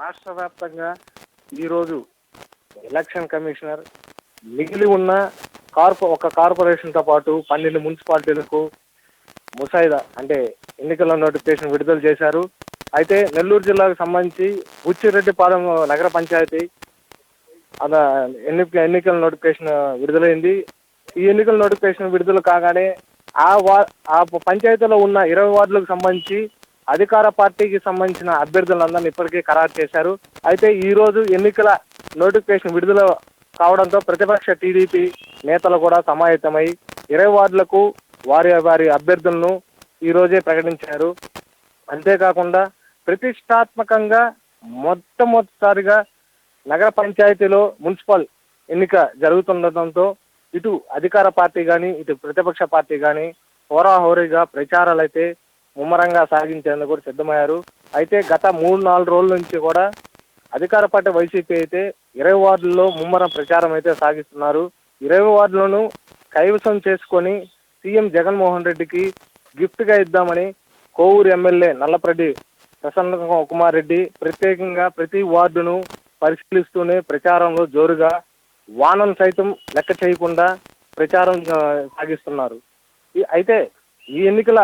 రాష్ట్ర వ్యాప్తంగా ఈరోజు ఎలక్షన్ కమిషనర్ మిగిలి ఉన్న ఒక కార్పొరేషన్తో పాటు 12 మున్సిపాలిటీలకు ముసాయిదా అంటే ఎన్నికల నోటిఫికేషన్ విడుదల చేశారు. అయితే నెల్లూరు జిల్లాకు సంబంధించి బుచ్చిరెడ్డిపాలెం నగర పంచాయతీ ఎన్నికల నోటిఫికేషన్ విడుదలైంది. ఈ ఎన్నికల నోటిఫికేషన్ విడుదల కాగానే ఆ పంచాయతీలో ఉన్న 20 వార్డులకు సంబంధించి అధికార పార్టీకి సంబంధించిన అభ్యర్థులందరినీ ఇప్పటికే ఖరారు చేశారు. అయితే ఈ రోజు ఎన్నికల నోటిఫికేషన్ విడుదల కావడంతో ప్రతిపక్ష టీడీపీ నేతలు కూడా సమాయత్తమై 20 వార్డులకు వారి అభ్యర్థులను ఈ రోజే ప్రకటించారు. అంతేకాకుండా ప్రతిష్టాత్మకంగా మొట్టమొదటిసారిగా నగర పంచాయతీలో మున్సిపల్ ఎన్నిక జరుగుతుండటంతో ఇటు అధికార పార్టీ కానీ ఇటు ప్రతిపక్ష పార్టీ కానీ హోరాహోరీగా ప్రచారాలు అయితే ముమ్మరంగా సాగించేందుకు కూడా సిద్ధమయ్యారు. అయితే గత 3-4 రోజుల నుంచి కూడా అధికార పార్టీ వైసీపీ అయితే 20 వార్డుల్లో ముమ్మరం ప్రచారం అయితే సాగిస్తున్నారు. 20 వార్డులను కైవసం చేసుకొని సీఎం జగన్మోహన్ రెడ్డికి గిఫ్ట్గా ఇద్దామని కోవూరు ఎమ్మెల్యే నల్లపరెడ్డి ప్రసన్న కుమార్ రెడ్డి ప్రత్యేకంగా ప్రతి వార్డును పరిశీలిస్తూనే ప్రచారంలో జోరుగా వానను సైతం లెక్క చేయకుండా ప్రచారం సాగిస్తున్నారు. అయితే ఈ ఎన్నికల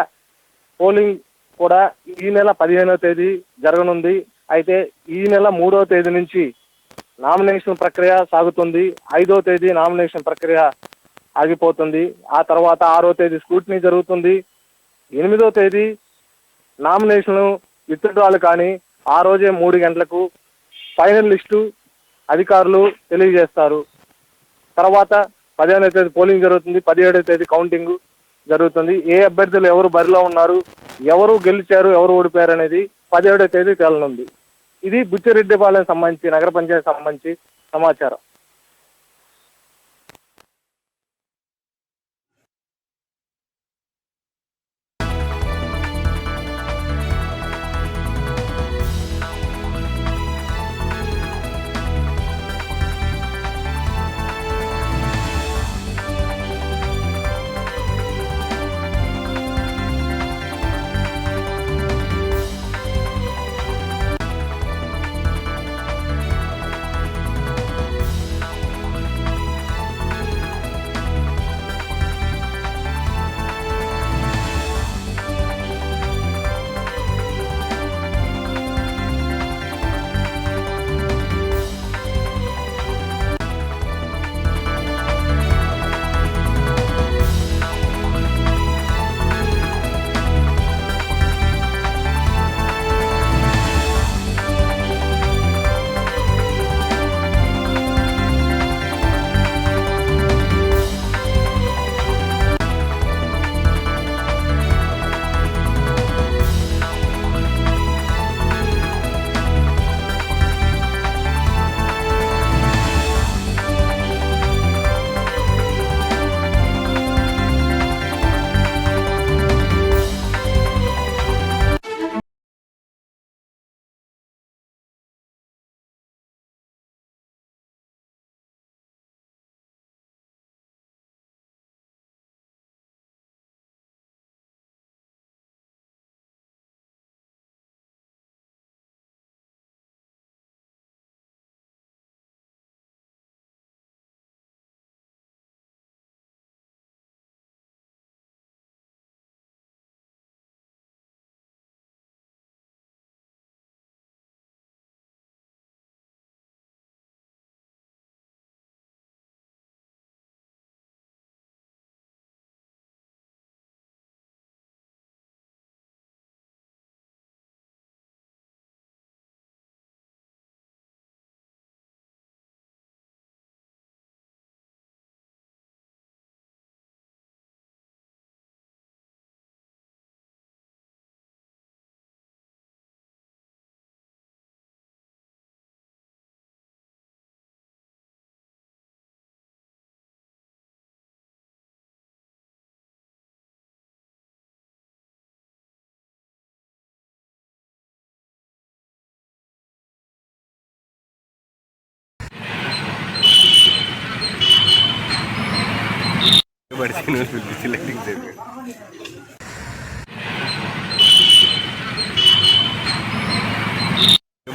పోలింగ్ కూడా ఈ నెల 15వ తేదీ జరగనుంది. అయితే ఈ నెల 3వ తేదీ నుంచి నామినేషన్ ప్రక్రియ సాగుతుంది. 5వ తేదీ నామినేషన్ ప్రక్రియ ఆగిపోతుంది. ఆ తర్వాత 6వ తేదీ స్క్రూటినీ జరుగుతుంది. 8వ తేదీ నామినేషన్ విత్డ్రాలు కానీ ఆ రోజే 3 గంటలకు ఫైనల్ లిస్టు అధికారులు తెలియజేస్తారు. తర్వాత 15వ తేదీ పోలింగ్ జరుగుతుంది. 17వ తేదీ కౌంటింగ్ జరుగుతుంది. ఏ అభ్యర్థులు ఎవరు బరిలో ఉన్నారు, ఎవరు గెలిచారు, ఎవరు ఓడిపోయారు అనేది 17వ తేదీ తేలనుంది. ఇది బుచ్చిరెడ్డిపాలెం సంబంధించి నగర పంచాయతీ సంబంధించి సమాచారం. ఈ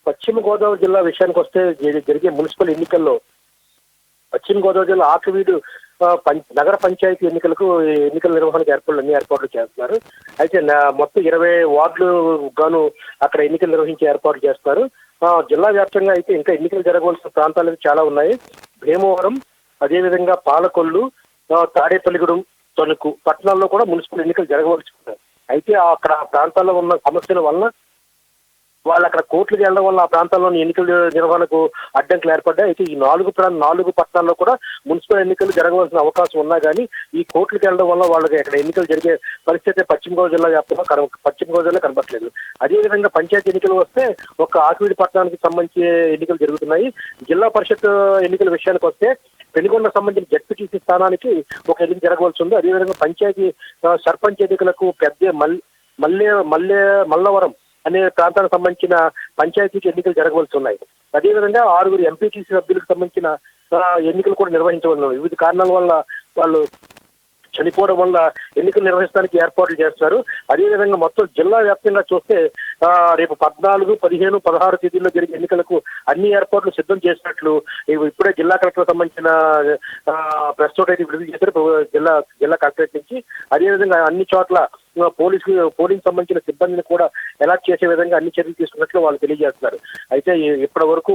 పశ్చిమ గోదావరి జిల్లా విషయానికి వస్తే జరిగే మున్సిపల్ ఎన్నికల్లో పశ్చిమ గోదావరి జిల్లా ఆకివీడు నగర పంచాయతీ ఎన్నికల నిర్వహణకు అన్ని ఏర్పాట్లు చేస్తున్నారు. అయితే మొత్తం 20 వార్డులు గాను అక్కడ ఎన్నికలు నిర్వహించే ఏర్పాట్లు చేస్తున్నారు. జిల్లా వ్యాప్తంగా అయితే ఇంకా ఎన్నికలు జరగవలసిన ప్రాంతాలు చాలా ఉన్నాయి. భీమవరం, అదేవిధంగా పాలకొల్లు, తాడేపల్లిగూడెం, తణుకు పట్టణాల్లో కూడా మున్సిపల్ ఎన్నికలు జరగవలసి ఉన్నాయి. అయితే అక్కడ ప్రాంతాల్లో ఉన్న సమస్యల వలన వాళ్ళు అక్కడ కోర్టులకు వెళ్ళడం వల్ల ఆ ప్రాంతాల్లోని ఎన్నికల నిర్వహణకు అడ్డంకులు ఏర్పడ్డాయి. అయితే ఈ 4 పట్టణాల్లో కూడా మున్సిపల్ ఎన్నికలు జరగవలసిన అవకాశం ఉన్నా కానీ ఈ కోర్టులకు వెళ్ళడం వల్ల వాళ్ళకి అక్కడ ఎన్నికలు జరిగే పరిస్థితి పశ్చిమ గోదావరి జిల్లా వ్యాప్తంగా కనబడట్లేదు. అదేవిధంగా పంచాయతీ ఎన్నికలు వస్తే ఒక ఆకివీడి పట్టణానికి సంబంధించి ఎన్నికలు జరుగుతున్నాయి. జిల్లా పరిషత్ ఎన్నికల విషయానికి వస్తే పెనుగొండ సంబంధించిన జడ్పీటీసీ స్థానానికి ఒక ఎన్నిక జరగవలసి ఉంది. అదేవిధంగా పంచాయతీ సర్పంచ్ ఎన్నికలకు మల్లవరం అనే ప్రాంతానికి సంబంధించిన పంచాయతీకి ఎన్నికలు జరగవలసి ఉన్నాయి. అదేవిధంగా 6 ఎంపీటీసీ సభ్యులకు సంబంధించిన ఎన్నికలు కూడా నిర్వహించవలసి వివిధ కారణాల వల్ల వాళ్ళు చనిపోవడం వల్ల ఎన్నికలు నిర్వహించడానికి ఏర్పాట్లు చేస్తారు. అదేవిధంగా మొత్తం జిల్లా వ్యాప్తంగా చూస్తే రేపు 14, 15, 16 తేదీల్లో జరిగే ఎన్నికలకు అన్ని ఏర్పాట్లు సిద్ధం చేసినట్లు ఇప్పుడే జిల్లా కలెక్టర్ సంబంధించిన ప్రెస్ నోట్ అయితే విడుదల చేశారు జిల్లా కలెక్టరేట్ నుంచి. అదేవిధంగా అన్ని చోట్ల పోలింగ్ సంబంధించిన సిబ్బందిని కూడా అలాట్ చేసే విధంగా అన్ని చర్యలు తీసుకున్నట్లు వాళ్ళు తెలియజేస్తున్నారు. అయితే ఇప్పటి వరకు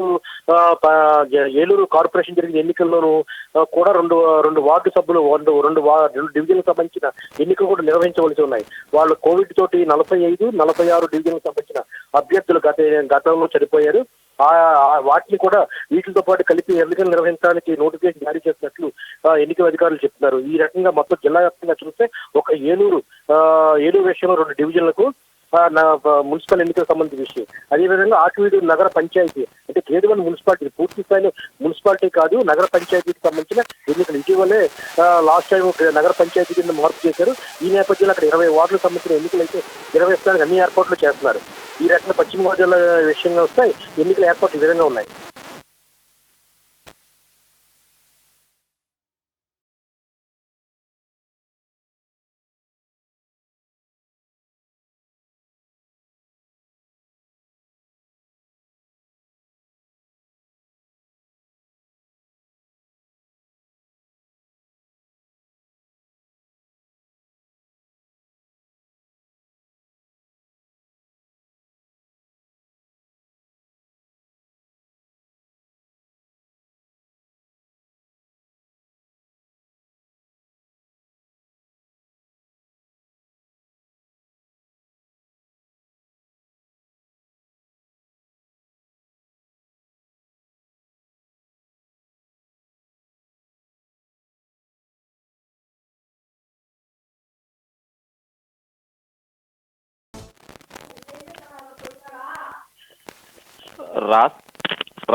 ఏలూరు కార్పొరేషన్ జరిగిన ఎన్నికల్లోనూ కూడా రెండు వార్డు సభ్యులు రెండు డివిజన్లకు సంబంధించిన ఎన్నికలు కూడా నిర్వహించవలసి ఉన్నాయి. వాళ్ళు కోవిడ్ తోటి 45, 46 డివిజన్లకు సంబంధించిన అభ్యర్థులు గతంలో చనిపోయారు. వాటిని కూడా వీటితో పాటు కలిపి ఎన్నికలు నిర్వహించడానికి నోటిఫికేషన్ జారీ చేసినట్లు ఎన్నికల అధికారులు చెప్తున్నారు. ఈ రకంగా మొత్తం జిల్లా వ్యాప్తంగా చూస్తే ఒక ఏలూరు విషయంలో 2 డివిజన్లకు మున్సిపల్ ఎన్నికలకు సంబంధించిన విషయం. అదేవిధంగా ఆకివీడు నగర పంచాయతీ అంటే గ్రేడ్ 1 మున్సిపాలిటీ, పూర్తి స్థాయిలో మున్సిపాలిటీ కాదు, నగర పంచాయతీకి సంబంధించిన ఎన్నికలు. ఇటీవలే లాస్ట్ టైం నగర పంచాయతీ కింద మార్పు చేశారు. ఈ నేపథ్యంలో అక్కడ 20 వార్డులకు సంబంధించిన ఎన్నికలు అయితే నిర్వహించడానికి అన్ని ఏర్పాట్లు చేస్తున్నారు. ఈ రకంగా పశ్చిమ గోదావరి జిల్లా విషయంగా వస్తే ఎన్నికల ఏర్పాట్లు ఈ విధంగా ఉన్నాయి.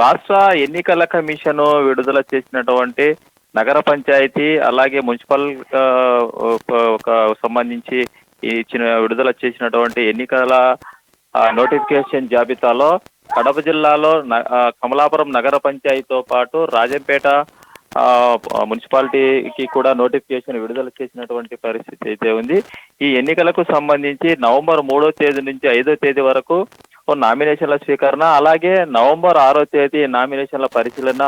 రాష్ట్ర ఎన్నికల కమిషన్ విడుదల చేసినటువంటి నగర పంచాయతీ అలాగే మున్సిపల్ సంబంధించి విడుదల చేసినటువంటి ఎన్నికల నోటిఫికేషన్ జాబితాలో కడప జిల్లాలో కమలాపురం నగర పంచాయతీతో పాటు రాజంపేట మున్సిపాలిటీకి కూడా నోటిఫికేషన్ విడుదల చేసినటువంటి పరిస్థితి అయితే ఉంది. ఈ ఎన్నికలకు సంబంధించి నవంబర్ 3వ తేదీ నుంచి 5వ తేదీ వరకు నామినేషన్ల స్వీకరణ, అలాగే నవంబర్ 6వ తేదీ నామినేషన్ల పరిశీలన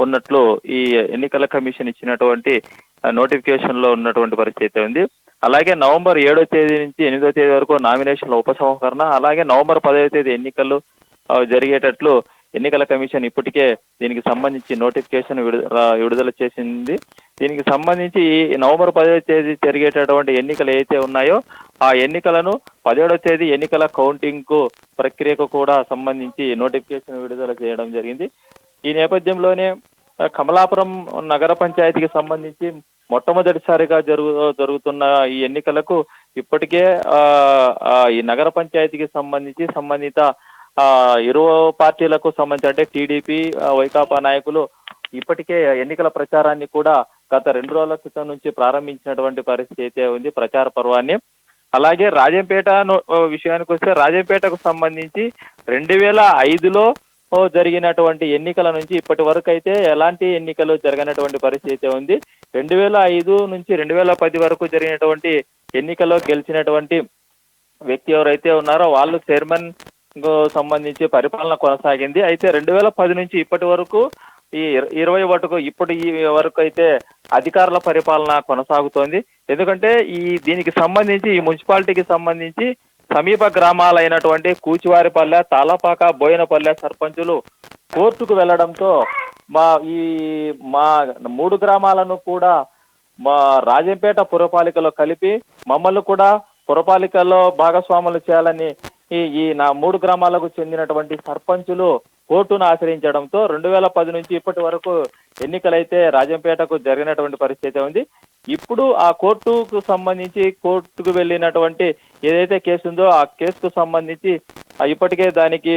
ఉన్నట్లు ఈ ఎన్నికల కమిషన్ ఇచ్చినటువంటి నోటిఫికేషన్ లో ఉన్నటువంటి పరిస్థితి ఉంది. అలాగే నవంబర్ 7వ తేదీ నుంచి 8వ తేదీ వరకు నామినేషన్ల ఉపసంహరణ, అలాగే నవంబర్ 10వ తేదీ ఎన్నికలు జరిగేటట్లు ఎన్నికల కమిషన్ ఇప్పటికే దీనికి సంబంధించి నోటిఫికేషన్ విడుదల చేసింది. దీనికి సంబంధించి నవంబర్ 10వ తేదీ జరిగేటటువంటి ఎన్నికలు ఏవైతే ఉన్నాయో ఆ ఎన్నికలను 17వ తేదీ ఎన్నికల కౌంటింగ్ కు ప్రక్రియకు కూడా సంబంధించి నోటిఫికేషన్ విడుదల చేయడం జరిగింది. ఈ నేపథ్యంలోనే కమలాపురం నగర పంచాయతీకి సంబంధించి మొట్టమొదటిసారిగా జరుగుతున్న ఈ ఎన్నికలకు ఇప్పటికే ఈ నగర పంచాయతీకి సంబంధిత ఇరు పార్టీలకు సంబంధించి అంటే టీడీపీ వైకాపా నాయకులు ఇప్పటికే ఎన్నికల ప్రచారాన్ని కూడా గత 2 రోజుల క్రితం నుంచి ప్రారంభించినటువంటి పరిస్థితి అయితే ఉంది, ప్రచార పర్వాన్ని. అలాగే రాజంపేట విషయానికి వస్తే రాజంపేటకు సంబంధించి 2005లో జరిగినటువంటి ఎన్నికల నుంచి ఇప్పటి వరకు అయితే ఎలాంటి ఎన్నికలు జరగనటువంటి పరిస్థితి అయితే ఉంది. 2005 నుంచి 2010 వరకు జరిగినటువంటి ఎన్నికల్లో గెలిచినటువంటి వ్యక్తి ఎవరైతే ఉన్నారో వాళ్ళు చైర్మన్ సంబంధించి పరిపాలన కొనసాగింది. అయితే 2010 నుంచి ఇప్పటి వరకు ఈ 20 వరకు ఈ వరకు అయితే అధికారుల పరిపాలన కొనసాగుతోంది. ఎందుకంటే దీనికి సంబంధించి ఈ మున్సిపాలిటీకి సంబంధించి సమీప గ్రామాలైనటువంటి కూచివారిపల్లె, తాళపాక, బోయినపల్లె సర్పంచులు కోర్టుకు వెళ్లడంతో మా 3 గ్రామాలను కూడా మా రాజంపేట పురపాలికలో కలిపి మమ్మల్ని కూడా పురపాలికలో భాగస్వాములు చేయాలని ఈ 3 గ్రామాలకు చెందినటువంటి సర్పంచులు కోర్టును ఆశ్రయించడంతో 2010 నుంచి ఇప్పటి వరకు ఎన్నికలైతే రాజంపేటకు జరిగినటువంటి పరిస్థితి ఉంది. ఇప్పుడు ఆ కోర్టుకు వెళ్ళినటువంటి ఏదైతే కేసు ఉందో ఆ కేసుకు సంబంధించి ఇప్పటికే దానికి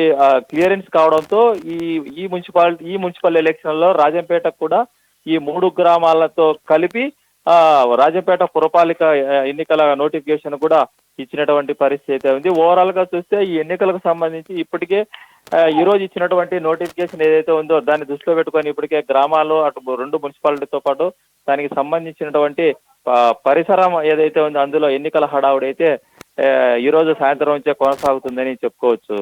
క్లియరెన్స్ కావడంతో ఈ మున్సిపల్ ఎలక్షన్ లో రాజంపేటకు కూడా ఈ 3 గ్రామాలతో కలిపి రాజంపేట పురపాలిక ఎన్నికల నోటిఫికేషన్ కూడా ఇచ్చినటువంటి పరిస్థితి అయితే ఉంది. ఓవరాల్ గా చూస్తే ఈ ఎన్నికలకు సంబంధించి ఇప్పటికే ఈ రోజు ఇచ్చినటువంటి నోటిఫికేషన్ ఏదైతే ఉందో దాన్ని దృష్టిలో పెట్టుకొని ఇప్పటికే గ్రామాలు అటు 2 మున్సిపాలిటీతో పాటు దానికి సంబంధించినటువంటి పరిసరం ఏదైతే ఉందో అందులో ఎన్నికల హడావుడి అయితే ఈ రోజు సాయంత్రం నుంచే కొనసాగుతుందని చెప్పుకోవచ్చు.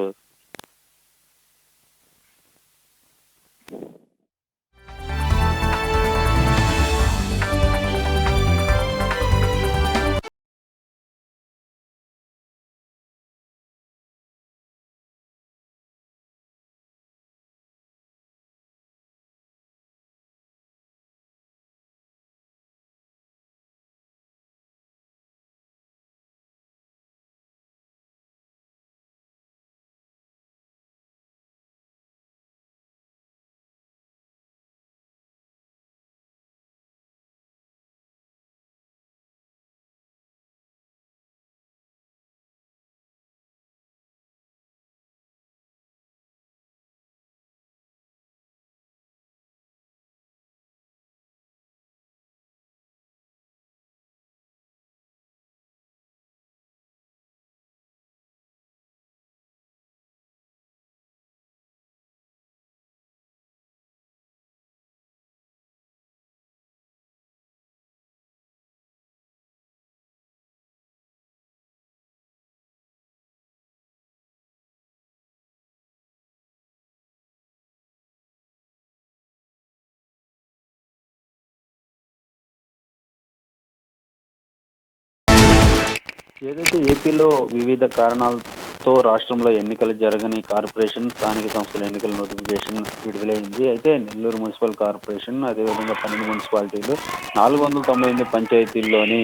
ఏదైతే ఏపీలో వివిధ కారణాలతో రాష్ట్రంలో ఎన్నికలు జరగని కార్పొరేషన్, స్థానిక సంస్థల ఎన్నికల నోటిఫికేషన్ విడుదలైంది. అయితే నెల్లూరు మున్సిపల్ కార్పొరేషన్, అదేవిధంగా 12 మున్సిపాలిటీలు, 498 పంచాయతీల్లోని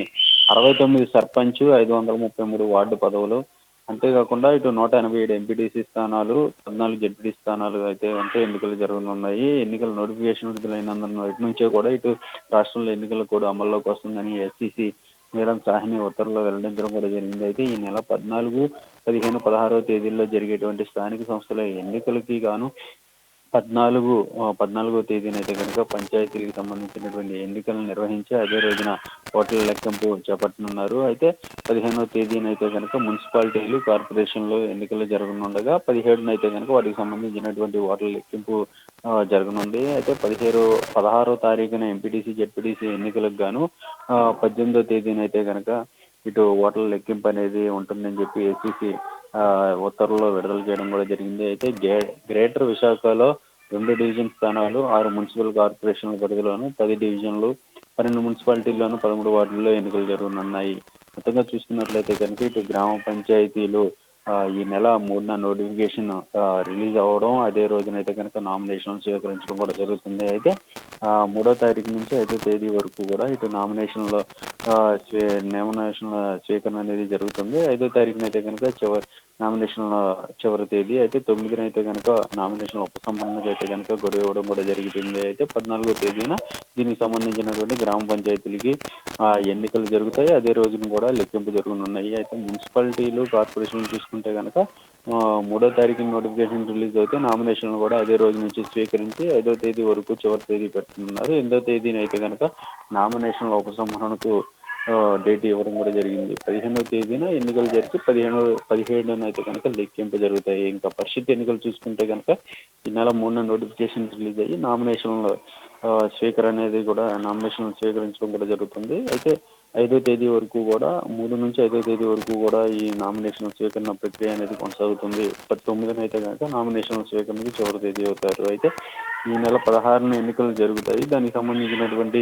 69 సర్పంచ్, 533 వార్డు పదవులు, అంతేకాకుండా ఇటు 187 ఎంపీటీసీ స్థానాలు, 14 జెడ్పీటీ స్థానాలు అయితే ఎన్నికలు జరగనున్నాయి. ఎన్నికల నోటిఫికేషన్ విడుదలైనందున ఇటు నుంచే కూడా ఇటు రాష్ట్రంలో ఎన్నికల కోడ్ అమల్లోకి వస్తుందని ఎస్సీసీ మేడం సాహ్ని ఉత్తర్వులు వెల్లడించడం కూడా జరిగింది. అయితే ఈ నెల 14, 15, 16వ తేదీల్లో జరిగేటువంటి స్థానిక సంస్థల ఎన్నికలకి గాను 14వ తేదీన అయితే కనుక పంచాయతీలకు సంబంధించినటువంటి ఎన్నికలను నిర్వహించి అదే రోజున ఓట్ల లెక్కింపు చేపట్టనున్నారు. అయితే 15వ తేదీన అయితే కనుక మున్సిపాలిటీలు, కార్పొరేషన్లు ఎన్నికలు జరగనుండగా 17న అయితే కనుక వాటికి సంబంధించినటువంటి ఓట్ల లెక్కింపు జరగనుంది. అయితే 16వ తారీఖున ఎంపీటీసీ, జెడ్పీటీసీ ఎన్నికలకు గాను 18వ తేదీన అయితే కనుక ఇటు ఓట్ల లెక్కింపు అనేది ఉంటుందని చెప్పి ఎస్సీసీ ఉత్తర్వుల్లో విడుదల చేయడం కూడా జరిగింది. అయితే గ్రేటర్ విశాఖలో 2 డివిజన్ స్థానాలు, 6 మున్సిపల్ కార్పొరేషన్ల పరిధిలోను 10 డివిజన్లు, 12 మున్సిపాలిటీల్లోనూ 13 వార్డుల్లో ఎన్నికలు జరగనున్నాయి. మొత్తంగా చూసుకున్నట్లయితే కనుక ఇటు గ్రామ పంచాయతీలు ఈ నెల 3న నోటిఫికేషన్ రిలీజ్ అవ్వడం, అదే రోజునైతే కనుక నామినేషన్లు స్వీకరించడం కూడా జరుగుతుంది. అయితే 3వ తారీఖు నుంచి 5వ తేదీ వరకు కూడా ఇటు నామినేషన్ల స్వీకరణ అనేది జరుగుతుంది. 5వ తారీఖున అయితే కనుక నామినేషన్ల చివరి తేదీ. అయితే 9న అయితే కనుక నామినేషన్ ఉపసంహరణకు అయితే కనుక గడువు ఇవ్వడం కూడా జరుగుతుంది. అయితే 14వ తేదీన దీనికి సంబంధించినటువంటి గ్రామ పంచాయతీలకి ఎన్నికలు జరుగుతాయి. అదే రోజున కూడా లెక్కింపు జరగనున్నాయి. అయితే మున్సిపాలిటీలు, కార్పొరేషన్లు చూసుకుంటే కనుక 3వ తారీఖున నోటిఫికేషన్ రిలీజ్ అయితే నామినేషన్లు కూడా అదే రోజు నుంచి స్వీకరించి 5వ తేదీ వరకు చివరి తేదీ పెడుతున్నారు. 8వ తేదీన అయితే కనుక నామినేషన్ల ఉపసంహరణకు డేట్ ఇవ్వడం కూడా జరిగింది. 15వ తేదీన ఎన్నికలు జరిపి 17న అయితే కనుక లెక్కింపు జరుగుతాయి. ఇంకా పరిషత్ ఎన్నికలు చూసుకుంటే కనుక ఈ నెల 3న నోటిఫికేషన్ రిలీజ్ అయ్యి నామినేషన్ల నామినేషన్లు స్వీకరించడం కూడా జరుగుతుంది. అయితే 5వ తేదీ వరకు కూడా 3 నుంచి 5వ తేదీ వరకు కూడా ఈ నామినేషన్ స్వీకరణ ప్రక్రియ అనేది కొనసాగుతుంది. 19న అయితే కనుక నామినేషన్ స్వీకరణకు చివరి తేదీ అవుతారు. అయితే ఈ నెల 16న ఎన్నికలు జరుగుతాయి. దానికి సంబంధించినటువంటి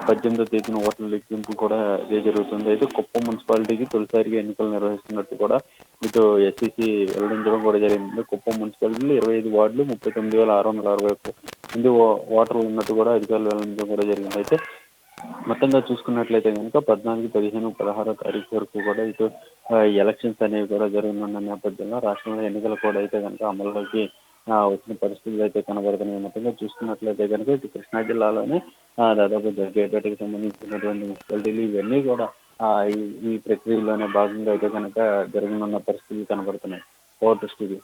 18వ తేదీన ఓట్ల లెక్కింపు కూడా ఇదే జరుగుతుంది. అయితే కుప్పం మున్సిపాలిటీకి తొలిసారిగా ఎన్నికలు నిర్వహిస్తున్నట్టు కూడా ఇటు ఎస్సీసీ వెల్లడించడం కూడా జరిగింది. కుప్పం మున్సిపాలిటీలో 25 వార్డులు 39,660 మంది ఓటర్లు ఉన్నట్టు కూడా అధికారులు వెల్లడించడం కూడా జరిగింది. అయితే మొత్తంగా చూసుకున్నట్లయితే కనుక 14, 15, 16వ తారీఖు వరకు కూడా ఇటు ఎలక్షన్స్ అనేవి కూడా జరగనున్న నేపథ్యంలో రాష్ట్రంలో ఎన్నికలు కూడా అయితే కనుక అమల్లోకి వచ్చిన పరిస్థితులు అయితే కనబడుతున్నాయి. మొత్తంగా చూసుకున్నట్లయితే కనుక ఇటు కృష్ణా జిల్లాలోనే దాదాపు జగ్గేపేటకి సంబంధించినటువంటి మున్సిపాలిటీలు ఇవన్నీ కూడా ఈ ప్రక్రియలోనే భాగంగా అయితే కనుక జరగనున్న పరిస్థితులు కనబడుతున్నాయి. ఓటర్ స్టూడియో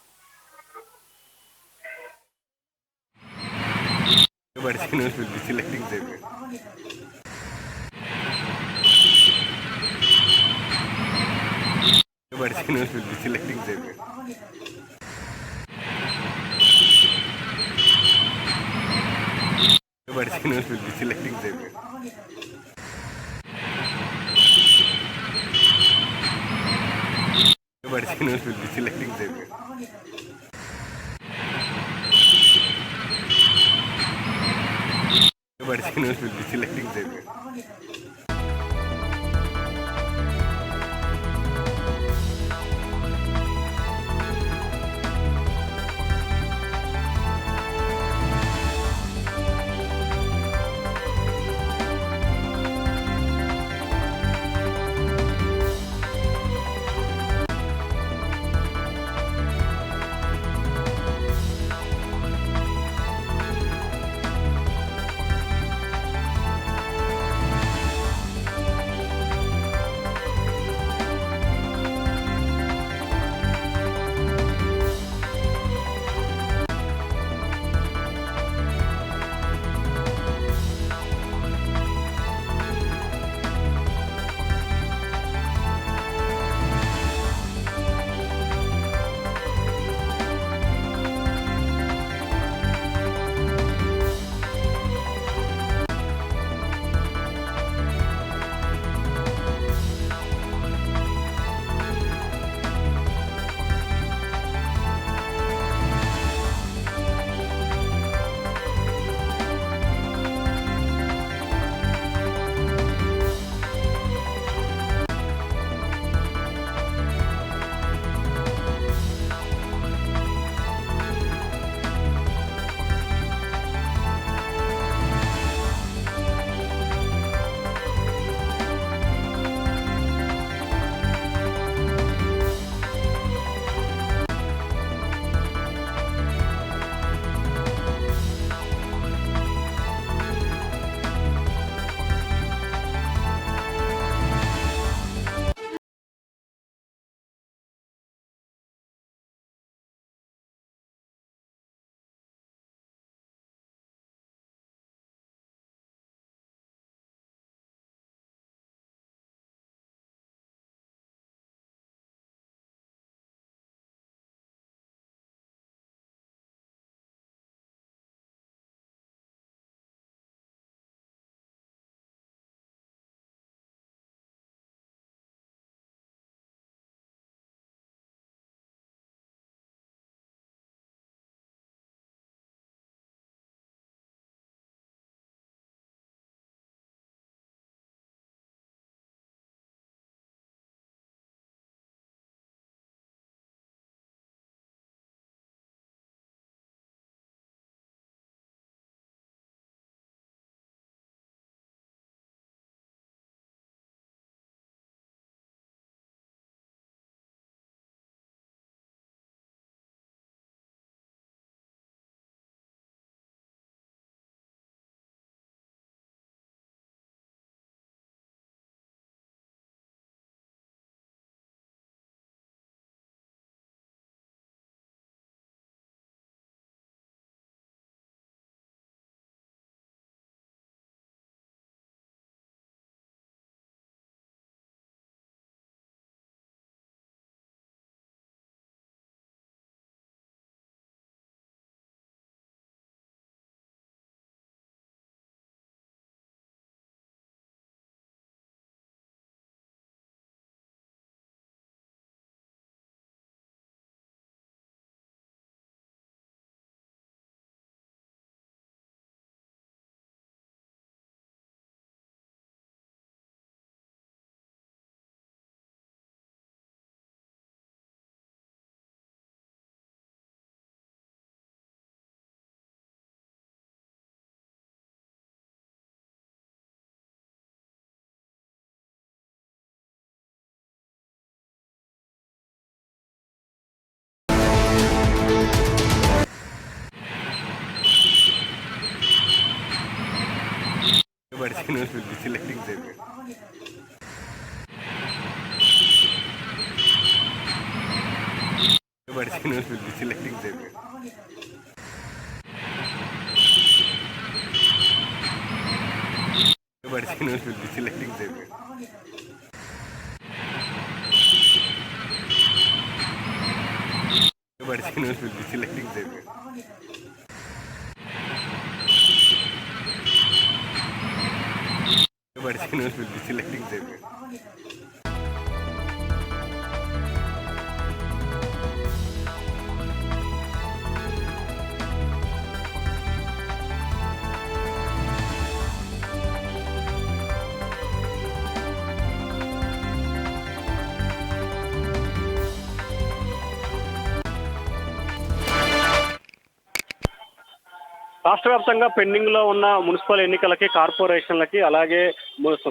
రాష్ట్ర వ్యాప్తంగా పెండింగ్ లో ఉన్న మున్సిపల్ ఎన్నికలకి, కార్పొరేషన్లకి, అలాగే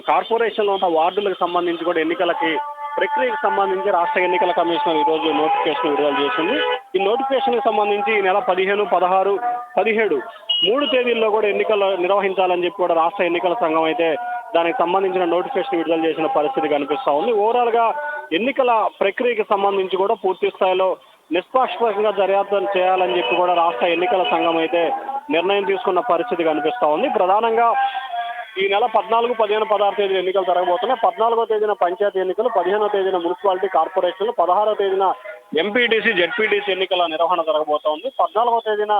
కార్పొరేషన్ లో ఉన్న వార్డులకు సంబంధించి కూడా ఎన్నికలకి ప్రక్రియకు సంబంధించి రాష్ట్ర ఎన్నికల కమిషన్ ఈ రోజు నోటిఫికేషన్ విడుదల చేసింది. ఈ నోటిఫికేషన్ కి సంబంధించి ఈ నెల 15, 16, 17 3 తేదీల్లో కూడా ఎన్నికలు నిర్వహించాలని చెప్పి కూడా రాష్ట్ర ఎన్నికల సంఘం అయితే దానికి సంబంధించిన నోటిఫికేషన్ విడుదల చేసిన పరిస్థితి కనిపిస్తా ఉంది. ఓవరాల్ గా ఎన్నికల ప్రక్రియకి సంబంధించి కూడా పూర్తి స్థాయిలో నిష్పాక్షికంగా దర్యాప్తు చేయాలని చెప్పి కూడా రాష్ట్ర ఎన్నికల సంఘం అయితే నిర్ణయం తీసుకున్న పరిస్థితి కనిపిస్తా ఉంది. ప్రధానంగా ఈ నెల 14, 15, 16 తేదీన ఎన్నికలు జరగబోతున్నాయి. 14వ తేదీన పంచాయతీ ఎన్నికలు, 15వ తేదీన మున్సిపాలిటీ కార్పొరేషన్లు, 16వ తేదీన ఎంపీటీసీ, జెడ్పీటీసీ ఎన్నికల నిర్వహణ జరగబోతోంది. 14వ తేదీన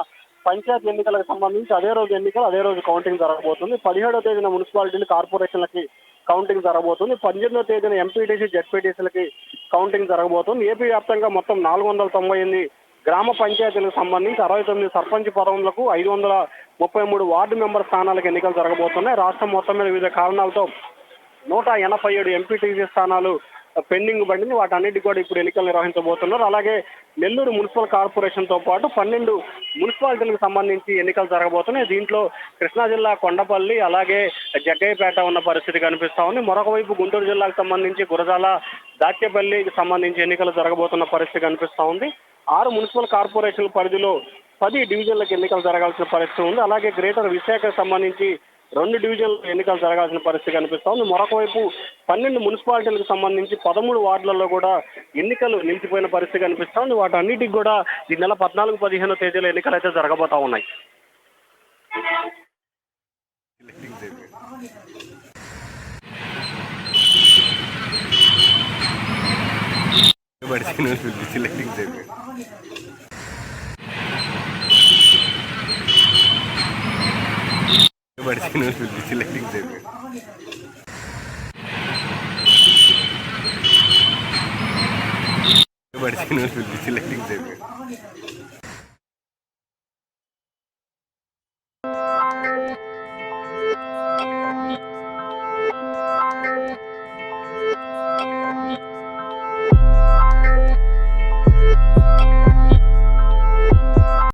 పంచాయతీ ఎన్నికలకు సంబంధించి అదే రోజు ఎన్నికలు, అదే రోజు కౌంటింగ్ జరగబోతుంది. 17వ తేదీన మున్సిపాలిటీలు, కార్పొరేషన్లకి కౌంటింగ్ జరగబోతుంది. 18వ తేదీన ఎంపీటీసీ, జెడ్పీటీసీలకి కౌంటింగ్ జరగబోతుంది. ఏపీ వ్యాప్తంగా మొత్తం 498 గ్రామ పంచాయతీలకు సంబంధించి 69 సర్పంచ్ పదవులకు, 533 వార్డు మెంబర్ స్థానాలకు ఎన్నికలు జరగబోతున్నాయి. రాష్ట్రం మొత్తం మీద వివిధ కారణాలతో 187 ఎంపీటీసీ స్థానాలు పెండింగ్ పడింది. వాటన్నిటి కూడా ఇప్పుడు ఎన్నికలు నిర్వహించబోతున్నారు. అలాగే నెల్లూరు మున్సిపల్ కార్పొరేషన్ తో పాటు 12 మున్సిపాలిటీలకు సంబంధించి ఎన్నికలు జరగబోతున్నాయి. దీంట్లో కృష్ణా జిల్లా కొండపల్లి, అలాగే జగ్గయ్యపేట ఉన్న పరిస్థితి కనిపిస్తా ఉంది. మరొక వైపు గుంటూరు జిల్లాకు సంబంధించి గురజాల, దాచేపల్లికి సంబంధించి ఎన్నికలు జరగబోతున్న పరిస్థితి కనిపిస్తా ఉంది. 6 మున్సిపల్ కార్పొరేషన్ల పరిధిలో 10 డివిజన్లకు ఎన్నికలు జరగాల్సిన పరిస్థితి ఉంది. అలాగే గ్రేటర్ విశాఖకు సంబంధించి 2 డివిజన్లు ఎన్నికలు జరగాల్సిన పరిస్థితి కనిపిస్తా ఉంది. మరొక వైపు 12 మున్సిపాలిటీలకు సంబంధించి 13 వార్డులలో కూడా ఎన్నికలు నిలిచిపోయిన పరిస్థితి కనిపిస్తా ఉంది. వాటన్నిటికి కూడా ఈ నెల 14, 15 తేదీల ఎన్నికలు అయితే జరగబోతా ఉన్నాయి. Selecting